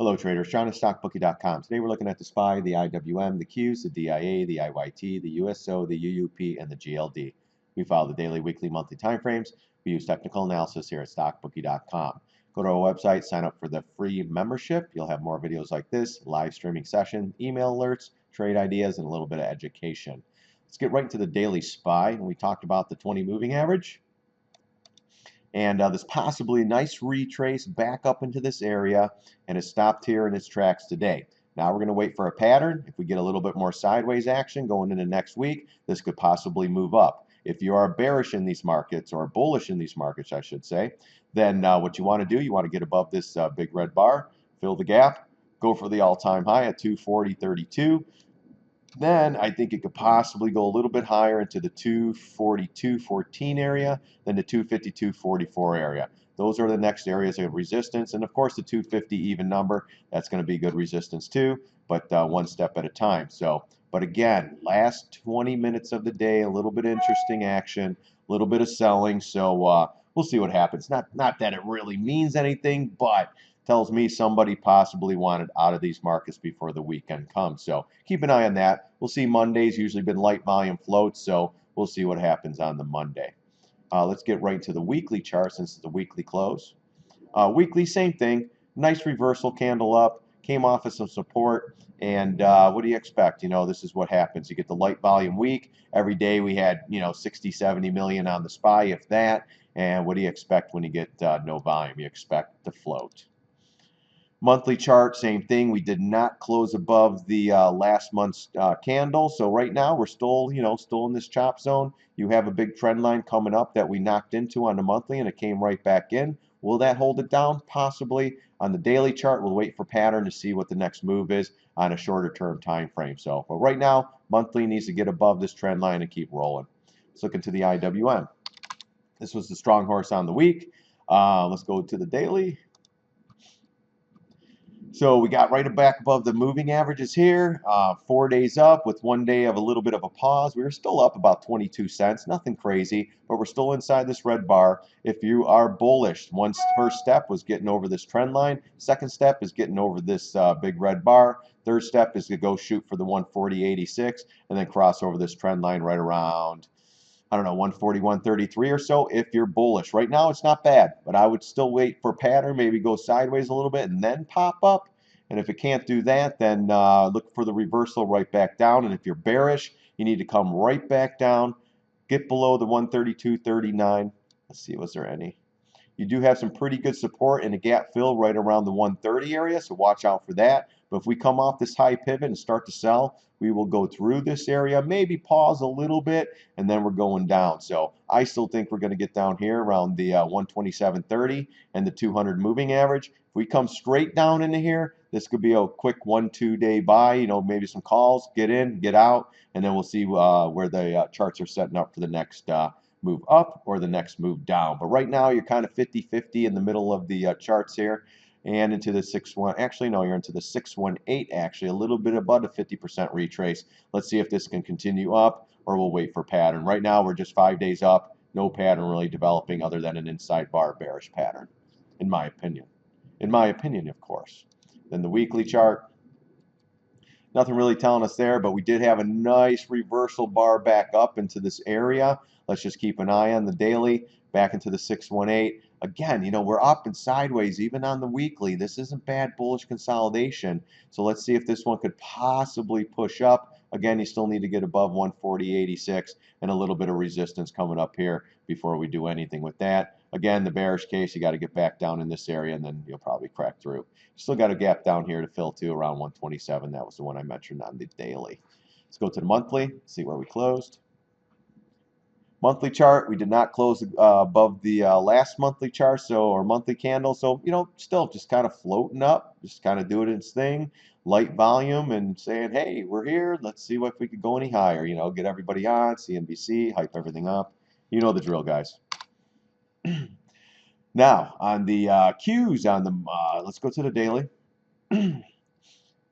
Hello traders, John at StockBookie.com. Today we're looking at the SPY, the IWM, the Qs, the DIA, the IYT, the USO, the UUP, and the GLD. We follow the daily, weekly, monthly timeframes. We use technical analysis here at StockBookie.com. Go to our website, sign up for the free membership. You'll have more videos like this, live streaming session, email alerts, trade ideas, and a little bit of education. Let's get right into the daily SPY. We talked about the 20 moving average. And there's possibly a nice retrace back up into this area, and it stopped here in its tracks today. Now we're going to wait for a pattern. If we get a little bit more sideways action going into next week, this could possibly move up. If you are bearish in these markets, or bullish in these markets, I should say, then what you want to do, you want to get above this big red bar, fill the gap, go for the all-time high at 240.32. Then I think it could possibly go a little bit higher into the 242.14 area, then the 252.44 area. Those are the next areas of resistance. And of course, the 250 even number, that's going to be good resistance too, but one step at a time. But again, last 20 minutes of the day, a little bit of interesting action, a little bit of selling. So we'll see what happens. Not that it really means anything, but tells me somebody possibly wanted out of these markets before the weekend comes. So keep an eye on that. We'll see. Monday's usually been light volume floats, so we'll see what happens on the Monday. Let's get right to the weekly chart since it's the weekly close. Weekly, same thing. Nice reversal candle up. Came off of some support. And what do you expect? You know, this is what happens. You get the light volume week. Every day we had, 60, 70 million on the SPY, if that. And what do you expect when you get no volume? You expect to float. Monthly chart, same thing. We did not close above the last month's candle. So right now we're still, still in this chop zone. You have a big trend line coming up that we knocked into on the monthly, and it came right back in. Will that hold it down? Possibly. On the daily chart, we'll wait for pattern to see what the next move is on a shorter term time frame. So, but right now, monthly needs to get above this trend line and keep rolling. Let's look into the IWM. This was the strong horse on the week. Let's go to the daily. So we got right back above the moving averages here, 4 days up with 1 day of a little bit of a pause. We were still up about 22 cents, nothing crazy, but we're still inside this red bar. If you are bullish, first step was getting over this trend line. Second step is getting over this big red bar. Third step is to go shoot for the 140.86 and then cross over this trend line right around, I don't know, 141.33 or so if you're bullish. Right now it's not bad, but I would still wait for pattern, maybe go sideways a little bit and then pop up. And if it can't do that, then look for the reversal right back down. And if you're bearish, you need to come right back down, get below the 132.39. Let's see, was there any? You do have some pretty good support and a gap fill right around the 130 area, so watch out for that. But if we come off this high pivot and start to sell, we will go through this area, maybe pause a little bit, and then we're going down. So I still think we're going to get down here around the 127.30 and the 200 moving average. If we come straight down into here, this could be a quick 1-2 day buy, maybe some calls, get in, get out, and then we'll see where the charts are setting up for the next move up or the next move down. But right now you're kind of 50-50 in the middle of the charts here and into the 6-1. Actually, no, you're into the 618, actually, a little bit above a 50% retrace. Let's see if this can continue up or we'll wait for pattern. Right now we're just 5 days up, no pattern really developing other than an inside bar bearish pattern, in my opinion. In my opinion, of course. Then the weekly chart, nothing really telling us there, but we did have a nice reversal bar back up into this area. Let's just keep an eye on the daily, back into the 618. Again, we're up and sideways even on the weekly. This isn't bad bullish consolidation. So let's see if this one could possibly push up. Again, you still need to get above 140.86 and a little bit of resistance coming up here before we do anything with that. Again, the bearish case, you got to get back down in this area and then you'll probably crack through. Still got a gap down here to fill too around 127. That was the one I mentioned on the daily. Let's go to the monthly, see where we closed. Monthly chart, we did not close above the last monthly chart, or monthly candle. So, still just kind of floating up, just kind of doing its thing, light volume and saying, hey, we're here. Let's see if we could go any higher, get everybody on, CNBC, hype everything up. You know the drill, guys. Now, on the Qs, let's go to the daily.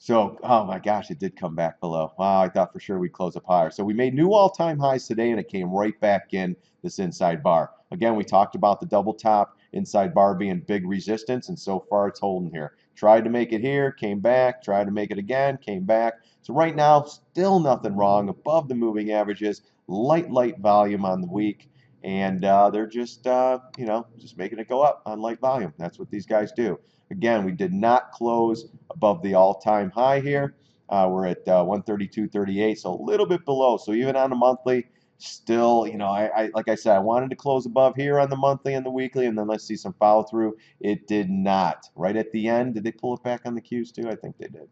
So, oh my gosh, it did come back below. Wow, I thought for sure we'd close up higher. So we made new all-time highs today, and it came right back in this inside bar. Again, we talked about the double top inside bar being big resistance, and so far it's holding here. Tried to make it here, came back, tried to make it again, came back. So right now, still nothing wrong, above the moving averages, light volume on the week, and they're just, you know, just making it go up on light volume. That's what these guys do. Again, we did not close above the all-time high here. We're at 132.38, so a little bit below. So even on a monthly, still, you know, like I said, I wanted to close above here on the monthly and the weekly, and then let's see some follow through. It did not. Right at the end, did they pull it back on the Qs too? I think they did.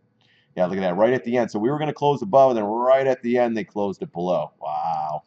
Yeah, look at that, right at the end. So we were going to close above, and then right at the end, they closed it below. Wow.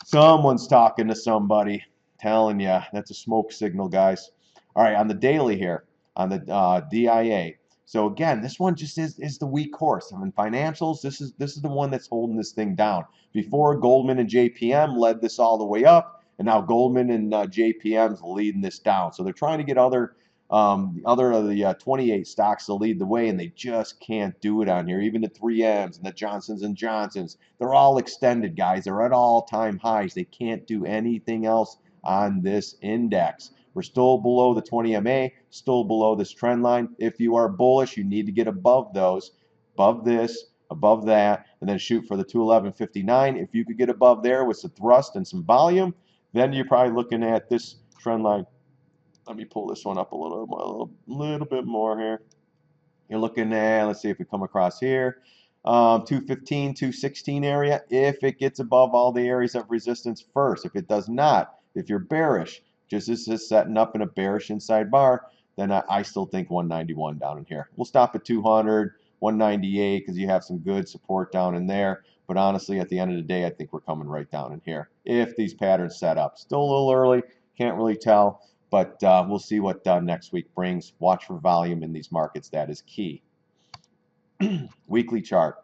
Someone's talking to somebody. Telling you, that's a smoke signal, guys. All right, on the daily here, on the DIA. So again, this one just is the weak horse. I mean, financials, this is the one that's holding this thing down. Before, Goldman and JPM led this all the way up, and now Goldman and JPM's leading this down. So they're trying to get other of the 28 stocks to lead the way, and they just can't do it on here. Even the 3Ms and the Johnsons & Johnsons, they're all extended, guys. They're at all-time highs. They can't do anything else on this index. We're still below the 20 MA, still below this trend line. If you are bullish, you need to get above those, above this, above that, and then shoot for the 211.59. If you could get above there with some thrust and some volume, then you're probably looking at this trend line. Let me pull this one up a little bit more here. You're looking at, let's see if we come across here, 215, 216 area. If it gets above all the areas of resistance first, if it does not, if you're bearish, just as this is setting up in a bearish inside bar, then I still think 191 down in here. We'll stop at 200, 198 because you have some good support down in there. But honestly, at the end of the day, I think we're coming right down in here if these patterns set up. Still a little early, can't really tell. But we'll see what next week brings. Watch for volume in these markets. That is key. Weekly chart.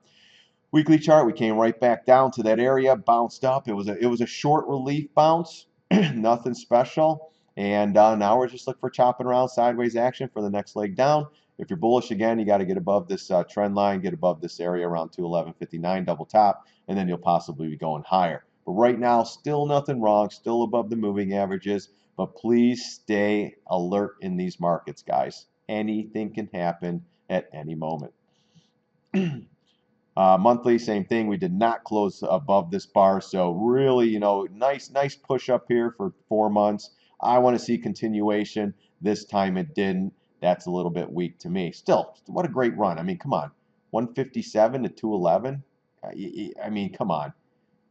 Weekly chart, we came right back down to that area, bounced up. It was a short relief bounce, nothing special. And now we're just looking for chopping around sideways action for the next leg down. If you're bullish again, you got to get above this trend line, get above this area around 211.59, double top, and then you'll possibly be going higher. But right now, still nothing wrong, still above the moving averages. But please stay alert in these markets, guys. Anything can happen at any moment. Monthly, same thing. We did not close above this bar. So really, you know, nice push up here for 4 months. I want to see continuation. This time it didn't. That's a little bit weak to me. Still, what a great run. I mean, come on. 157 to 211. I mean, come on.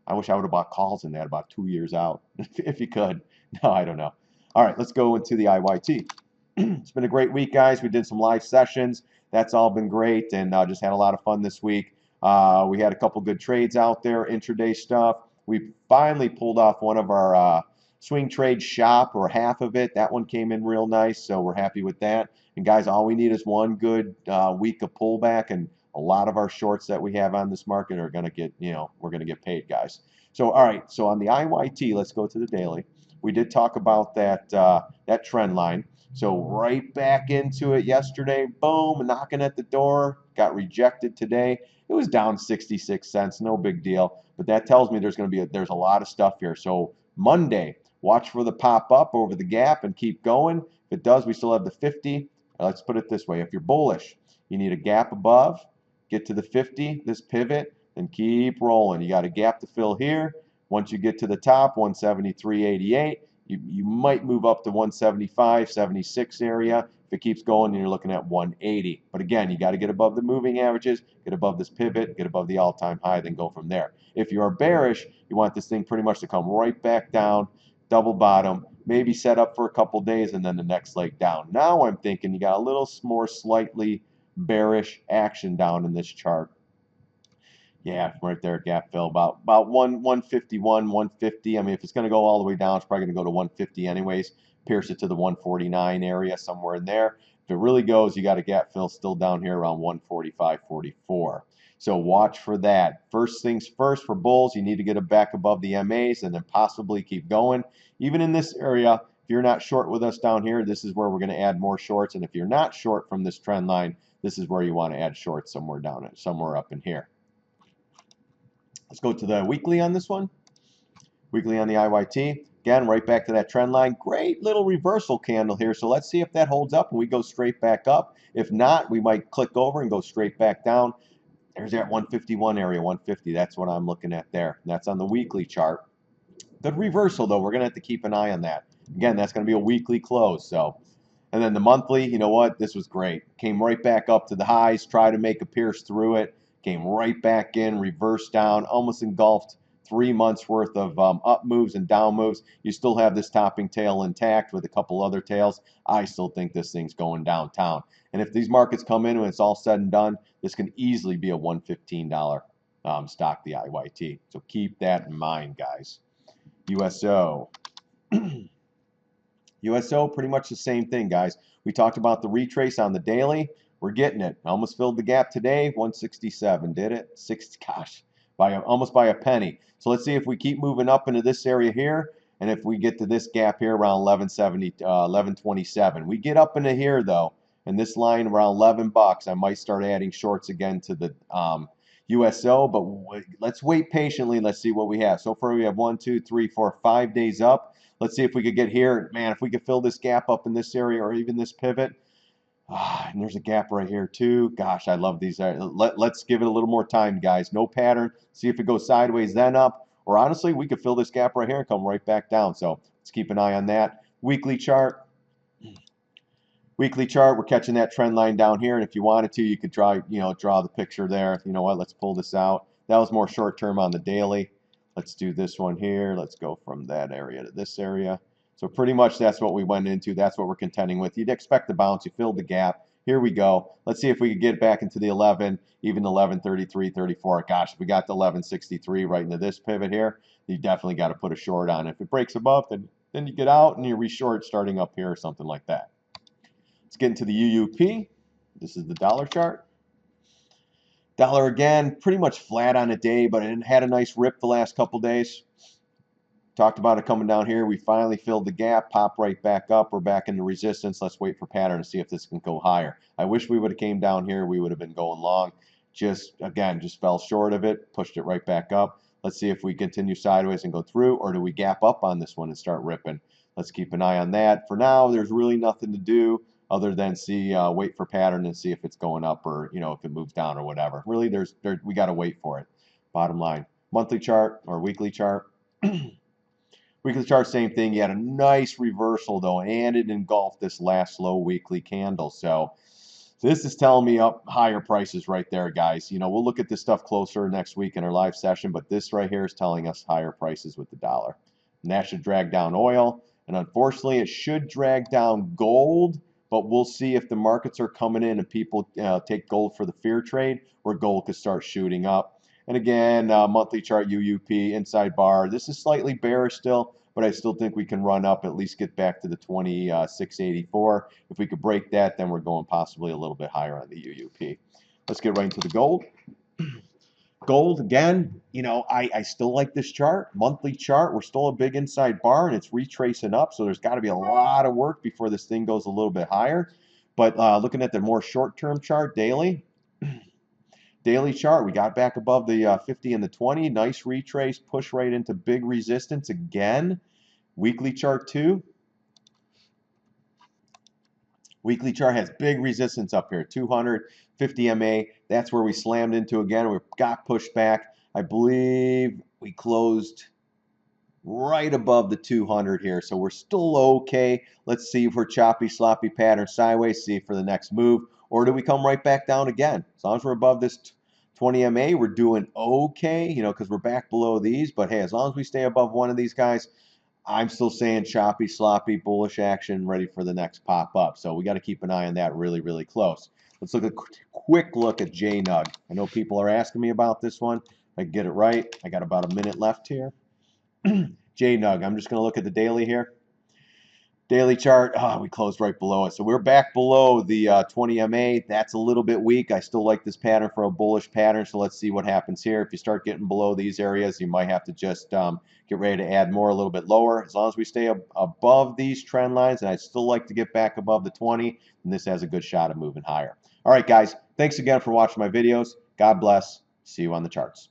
I wish I would have bought calls in that about 2 years out, if you could. No, I don't know. All right, let's go into the IYT. It's been a great week, guys. We did some live sessions. That's all been great, and just had a lot of fun this week. We had a couple good trades out there, intraday stuff. We finally pulled off one of our swing trade shop, or half of it. That one came in real nice, so we're happy with that. And guys, all we need is one good week of pullback, and a lot of our shorts that we have on this market are going to get, you know, we're going to get paid, guys. So, all right, so on the IYT, let's go to the daily. We did talk about that that trend line. So right back into it yesterday, boom, knocking at the door, got rejected today. It was down 66 cents, no big deal. But that tells me there's a lot of stuff here. So Monday, watch for the pop up over the gap and keep going. If it does, we still have the 50. Let's put it this way. If you're bullish, you need a gap above, get to the 50, this pivot, and keep rolling. You got a gap to fill here. Once you get to the top, 173.88, you might move up to 175, 76 area. If it keeps going, then you're looking at 180. But again, you got to get above the moving averages, get above this pivot, get above the all-time high, then go from there. If you are bearish, you want this thing pretty much to come right back down, double bottom, maybe set up for a couple days, and then the next leg down. Now I'm thinking you got a little more slightly bearish action down in this chart. Yeah, right there, gap fill, about 151, 150. I mean, if it's going to go all the way down, it's probably going to go to 150 anyways. Pierce it to the 149 area, somewhere in there. If it really goes, you got a gap fill still down here around 145, 44. So watch for that. First things first for bulls, you need to get it back above the MAs and then possibly keep going. Even in this area, if you're not short with us down here, this is where we're going to add more shorts. And if you're not short from this trend line, this is where you want to add shorts somewhere down, somewhere up in here. Let's go to the weekly on this one. Weekly on the IYT. Again, right back to that trend line. Great little reversal candle here. So let's see if that holds up and we go straight back up. If not, we might click over and go straight back down. There's that 151 area, 150. That's what I'm looking at there. And that's on the weekly chart. Good reversal, though. We're going to have to keep an eye on that. Again, that's going to be a weekly close. So, and then the monthly, you know what? This was great. Came right back up to the highs, tried to make a pierce through it, came right back in, reversed down, almost engulfed 3 months worth of up moves and down moves. You still have this topping tail intact with a couple other tails. I still think this thing's going downtown. And if these markets come in when it's all said and done, this can easily be a $115 stock, the IYT. So keep that in mind, guys. USO. USO, pretty much the same thing, guys. We talked about the retrace on the daily. We're getting it. Almost filled the gap today. 167, did it? Gosh, almost by a penny. So let's see if we keep moving up into this area here, and if we get to this gap here around 1170, 1127. We get up into here though, and this line around $11, I might start adding shorts again to the USO, but let's wait patiently. Let's see what we have. So far we have 1, 2, 3, 4, 5 days up. Let's see if we could get here. Man, if we could fill this gap up in this area or even this pivot. And there's a gap right here too. Gosh, I love these. Let's give it a little more time, guys. No pattern. See if it goes sideways, then up. Or honestly, we could fill this gap right here and come right back down. So let's keep an eye on that. Weekly chart. Weekly chart, we're catching that trend line down here, and if you wanted to, you could draw the picture there. You know what? Let's pull this out. That was more short term on the daily. Let's do this one here. Let's go from that area to this area. So pretty much that's what we went into. That's what we're contending with. You'd expect the bounce. You filled the gap. Here we go. Let's see if we could get back into the 11, even 1133, 34. Gosh, if we got the 1163 right into this pivot here, you definitely got to put a short on. If it breaks above, then you get out and you reshort starting up here or something like that. Let's get into the UUP. This is the dollar chart. Dollar again, pretty much flat on a day, but it had a nice rip the last couple days. Talked about it coming down here. We finally filled the gap, popped right back up. We're back into resistance. Let's wait for pattern to see if this can go higher. I wish we would have came down here. We would have been going long. Just fell short of it, pushed it right back up. Let's see if we continue sideways and go through, or do we gap up on this one and start ripping? Let's keep an eye on that. For now, there's really nothing to do other than wait for pattern and see if it's going up or if it moves down or whatever. Really, we got to wait for it. Bottom line, monthly chart or weekly chart. Weekly chart, same thing. You had a nice reversal though, and it engulfed this last low weekly candle. So this is telling me up higher prices right there, guys. We'll look at this stuff closer next week in our live session, but this right here is telling us higher prices with the dollar. And that should drag down oil, and unfortunately, it should drag down gold. But we'll see if the markets are coming in and people take gold for the fear trade, where gold could start shooting up. And again, monthly chart UUP, inside bar. This is slightly bearish still, but I still think we can run up, at least get back to the 2684. If we could break that, then we're going possibly a little bit higher on the UUP. Let's get right into the gold. Gold, again, I still like this chart. Monthly chart, we're still a big inside bar, and it's retracing up, so there's got to be a lot of work before this thing goes a little bit higher. But looking at the more short-term chart, daily chart, we got back above the 50 and the 20. Nice retrace, push right into big resistance again. Weekly chart too. Weekly chart has big resistance up here, 250 MA. That's where we slammed into again. We got pushed back. I believe we closed right above the 200 here. So we're still okay. Let's see if we're choppy, sloppy pattern sideways, see for the next move. Or do we come right back down again? As long as we're above this 20 MA, we're doing okay, because we're back below these. But hey, as long as we stay above one of these guys, I'm still saying choppy, sloppy, bullish action, ready for the next pop up. So we got to keep an eye on that really, really close. Let's look at quick look at Jnug. I know people are asking me about this one. If I get it right, I got about a minute left here. Jnug, I'm just going to look at the daily here. Daily chart, we closed right below it. So we're back below the 20 MA. That's a little bit weak. I still like this pattern for a bullish pattern. So let's see what happens here. If you start getting below these areas, you might have to just get ready to add more a little bit lower. As long as we stay above these trend lines, and I'd still like to get back above the 20, and this has a good shot of moving higher. All right, guys, thanks again for watching my videos. God bless. See you on the charts.